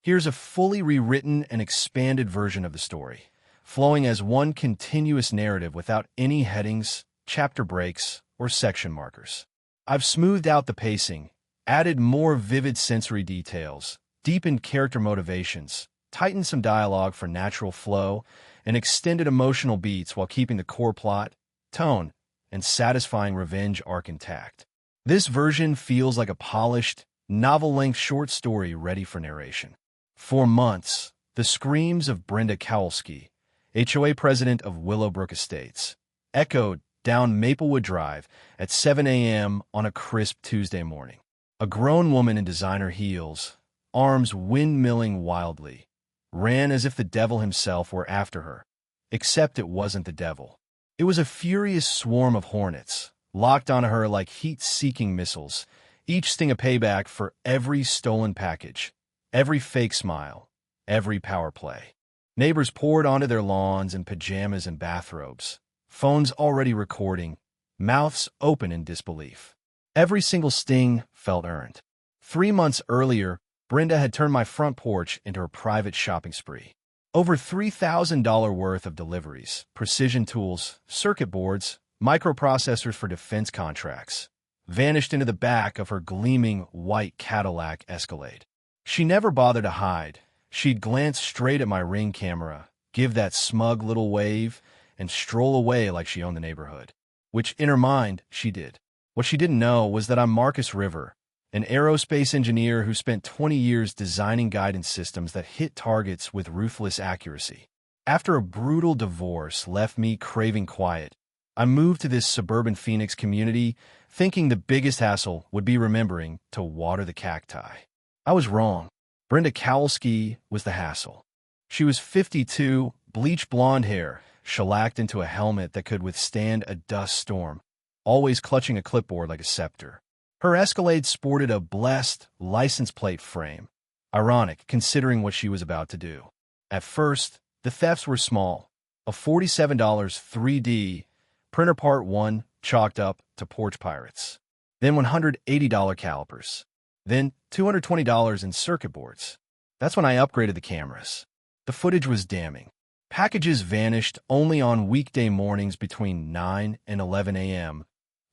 Here's a fully rewritten and expanded version of the story, flowing as one continuous narrative without any headings, chapter breaks, or section markers. I've smoothed out the pacing, added more vivid sensory details, deepened character motivations, tightened some dialogue for natural flow, and extended emotional beats while keeping the core plot, tone, and satisfying revenge arc intact. This version feels like a polished, novel-length short story ready for narration. For months, the screams of Brenda Kowalski, HOA president of Willowbrook Estates, echoed down Maplewood Drive at 7 a.m. on a crisp Tuesday morning. A grown woman in designer heels, arms windmilling wildly, ran as if the devil himself were after her. Except it wasn't the devil. It was a furious swarm of Hornets, locked onto her like heat-seeking missiles, each sting a payback for every stolen package, every fake smile, every power play. Neighbors poured onto their lawns in pajamas and bathrobes, phones already recording, mouths open in disbelief. Every single sting felt earned. 3 months earlier, Brenda had turned my front porch into her private shopping spree. Over $3,000 worth of deliveries, precision tools, circuit boards, microprocessors for defense contracts, vanished into the back of her gleaming white Cadillac Escalade. She never bothered to hide. She'd glance straight at my Ring camera, give that smug little wave, and stroll away like she owned the neighborhood. Which, in her mind, she did. What she didn't know was that I'm Marcus River, an aerospace engineer who spent 20 years designing guidance systems that hit targets with ruthless accuracy. After a brutal divorce left me craving quiet, I moved to this suburban Phoenix community, thinking the biggest hassle would be remembering to water the cacti. I was wrong. Brenda Kowalski was the hassle. She was 52, bleach blonde hair, shellacked into a helmet that could withstand a dust storm, always clutching a clipboard like a scepter. Her Escalade sported a blessed license plate frame, ironic considering what she was about to do. At first, the thefts were small, a $47 3D printer part 1 chalked up to Porch Pirates, then $180 calipers, then $220 in circuit boards. That's when I upgraded the cameras. The footage was damning. Packages vanished only on weekday mornings between 9 and 11 a.m.,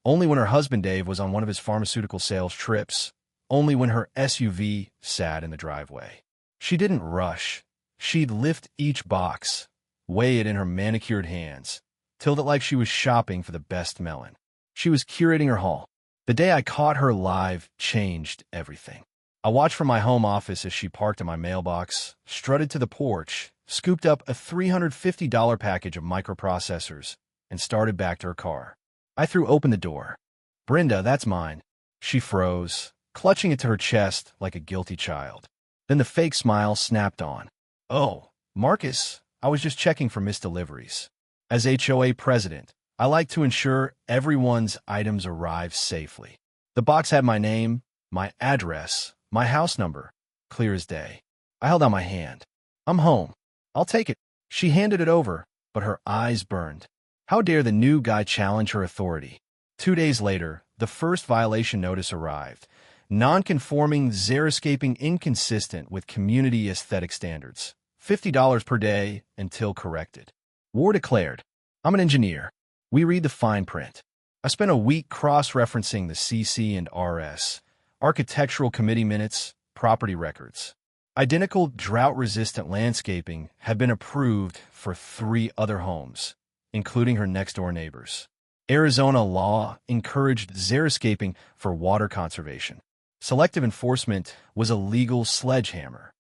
only when her husband Dave was on one of his pharmaceutical sales trips, only when her SUV sat in the driveway. She didn't rush. She'd lift each box, weigh it in her manicured hands, tilt it like she was shopping for the best melon. She was curating her haul. The day I caught her live changed everything. I watched from my home office as she parked in my mailbox, strutted to the porch, scooped up a $350 package of microprocessors, and started back to her car. I threw open the door. "Brenda, that's mine." She froze, clutching it to her chest like a guilty child. Then the fake smile snapped on. "Oh, Marcus, I was just checking for missed deliveries. As HOA president, I like to ensure everyone's items arrive safely." The box had my name, my address, my house number, clear as day. I held out my hand. "I'm home. I'll take it." She handed it over, but her eyes burned. How dare the new guy challenge her authority? 2 days later, the first violation notice arrived. Non-conforming, xeriscaping, inconsistent with community aesthetic standards. $50 per day until corrected. War declared. I'm an engineer. We read the fine print. I spent a week cross-referencing the CC and RS, architectural committee minutes, property records. Identical drought-resistant landscaping had been approved for 3 other homes, including her next-door neighbors. Arizona law encouraged xeriscaping for water conservation. Selective enforcement was a legal sledgehammer.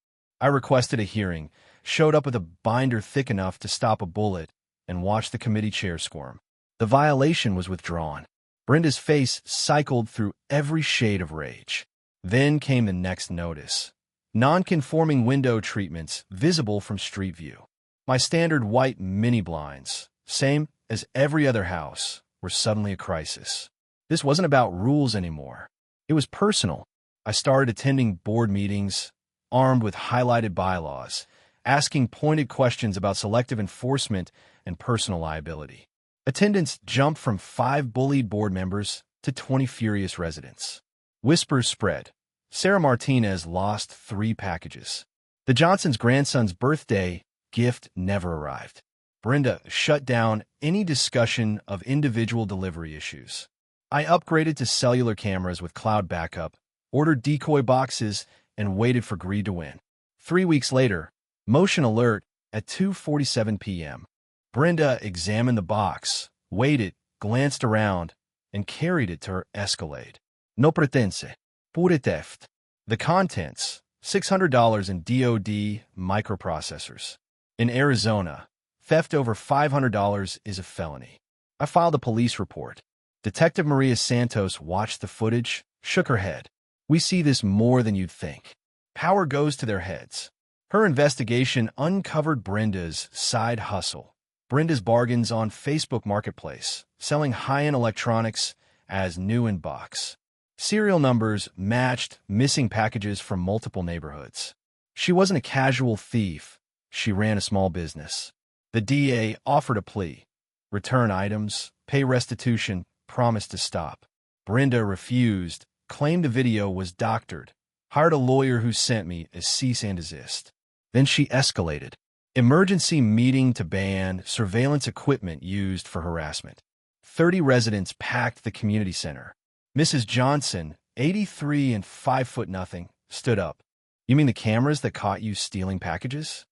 I requested a hearing, showed up with a binder thick enough to stop a bullet, and watched the committee chair squirm. The violation was withdrawn. Brenda's face cycled through every shade of rage. Then came the next notice. Non-conforming window treatments visible from street view. My standard white mini blinds, same as every other house, were suddenly a crisis. This wasn't about rules anymore. It was personal. I started attending board meetings, armed with highlighted bylaws, asking pointed questions about selective enforcement and personal liability. Attendance jumped from 5 bullied board members to 20 furious residents. Whispers spread. Sarah Martinez lost 3 packages. The Johnsons' grandson's birthday gift never arrived. Brenda shut down any discussion of individual delivery issues. I upgraded to cellular cameras with cloud backup, ordered decoy boxes, and waited for greed to win. 3 weeks later, motion alert at 2:47 p.m. Brenda examined the box, weighed it, glanced around, and carried it to her Escalade. No pretense. Pure theft. The contents, $600 in DoD microprocessors. In Arizona, theft over $500 is a felony. I filed a police report. Detective Maria Santos watched the footage, shook her head. We see this more than you'd think. Power goes to their heads. Her investigation uncovered Brenda's side hustle. Brenda's bargains on Facebook Marketplace, selling high-end electronics as new in box. Serial numbers matched missing packages from multiple neighborhoods. She wasn't a casual thief. She ran a small business. The DA offered a plea. Return items, pay restitution, promised to stop. Brenda refused, claimed the video was doctored, hired a lawyer who sent me a cease and desist. Then she escalated. Emergency meeting to ban surveillance equipment used for harassment. 30 residents packed the community center. Mrs. Johnson, 83 and 5'0", stood up. You mean the cameras that caught you stealing packages?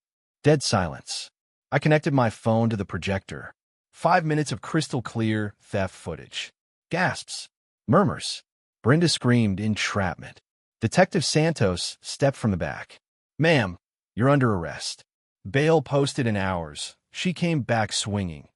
Dead silence. I connected my phone to the projector. 5 minutes of crystal clear theft footage. Gasps. Murmurs. Brenda screamed entrapment. Detective Santos stepped from the back. Ma'am, you're under arrest. Bail posted in hours. She came back swinging.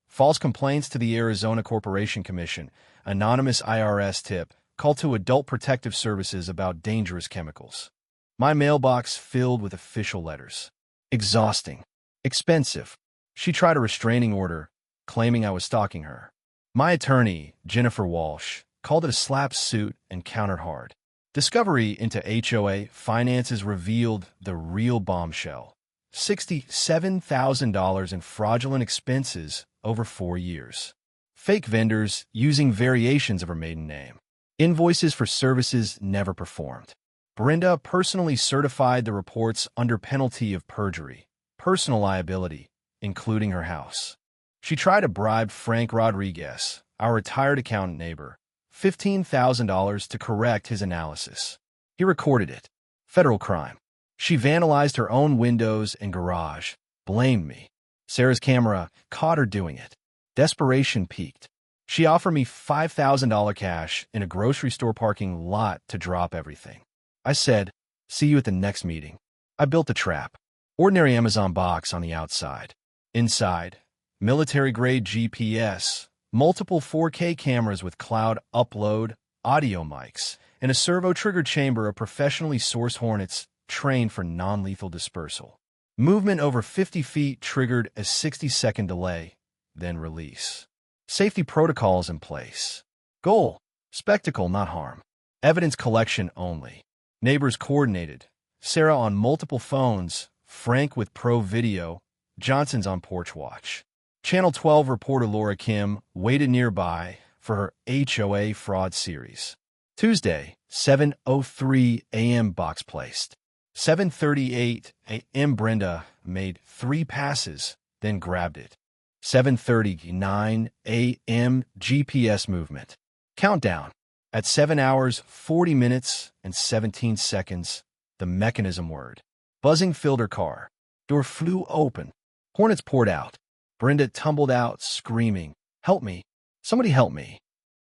False complaints to the Arizona Corporation Commission. Anonymous IRS tip. Call to Adult Protective Services about dangerous chemicals. My mailbox filled with official letters. Exhausting. Expensive. She tried a restraining order, claiming I was stalking her. My attorney, Jennifer Walsh, called it a slap suit and countered hard. Discovery into HOA finances revealed the real bombshell. $67,000 in fraudulent expenses over 4 years. Fake vendors using variations of her maiden name. Invoices for services never performed. Brenda personally certified the reports under penalty of perjury, personal liability, including her house. She tried to bribe Frank Rodriguez, our retired accountant neighbor, $15,000 to correct his analysis. He recorded it. Federal crime. She vandalized her own windows and garage, blamed me. Sarah's camera caught her doing it. Desperation peaked. She offered me $5,000 cash in a grocery store parking lot to drop everything. I said, see you at the next meeting. I built a trap. Ordinary Amazon box on the outside. Inside, military-grade GPS, multiple 4K cameras with cloud upload, audio mics, and a servo-triggered chamber of professionally sourced Hornets trained for non-lethal dispersal. Movement over 50 feet triggered a 60-second delay, then release. Safety protocols in place. Goal: spectacle, not harm. Evidence collection only. Neighbors coordinated. Sarah on multiple phones, Frank with Pro Video, Johnson's on Porch Watch. Channel 12 reporter Laura Kim waited nearby for her HOA fraud series. Tuesday, 7:03 a.m. box placed. 7:38 a.m. Brenda made 3 passes, then grabbed it. 7:39 a.m. GPS movement. Countdown. At 7 hours, 40 minutes, and 17 seconds, the mechanism word. Buzzing filled her car. Door flew open. Hornets poured out. Brenda tumbled out, screaming, "Help me! Somebody help me!"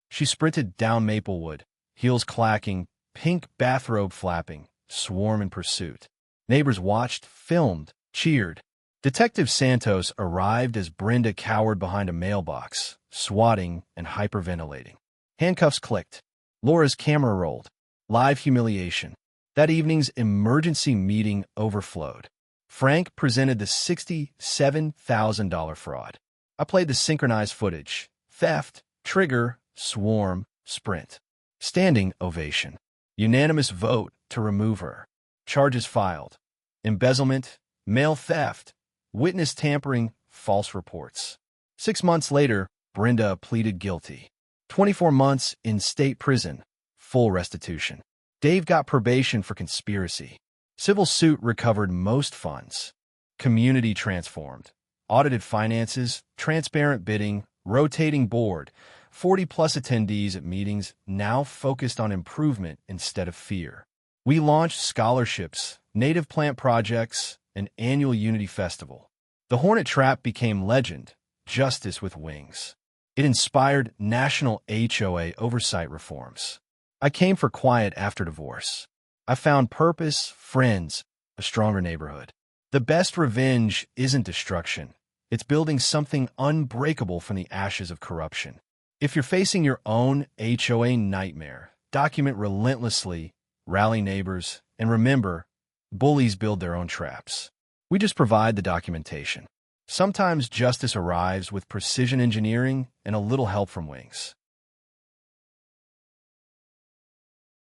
She sprinted down Maplewood, heels clacking, pink bathrobe flapping, swarm in pursuit. Neighbors watched, filmed, cheered. Detective Santos arrived as Brenda cowered behind a mailbox, swatting and hyperventilating. Handcuffs clicked. Laura's camera rolled. Live humiliation. That evening's emergency meeting overflowed. Frank presented the $67,000 fraud. I played the synchronized footage. Theft, trigger, swarm, sprint. Standing ovation. Unanimous vote to remove her. Charges filed. Embezzlement, mail theft, witness tampering, false reports. 6 months later, Brenda pleaded guilty. 24 months in state prison, full restitution. Dave got probation for conspiracy. Civil suit recovered most funds. Community transformed. Audited finances, transparent bidding, rotating board, 40-plus attendees at meetings now focused on improvement instead of fear. We launched scholarships, native plant projects, an annual Unity Festival. The Hornet Trap became legend, justice with wings. It inspired national HOA oversight reforms. I came for quiet after divorce. I found purpose, friends, a stronger neighborhood. The best revenge isn't destruction. It's building something unbreakable from the ashes of corruption. If you're facing your own HOA nightmare, document relentlessly, rally neighbors, and remember, bullies build their own traps. We just provide the documentation. Sometimes justice arrives with precision engineering and a little help from wings.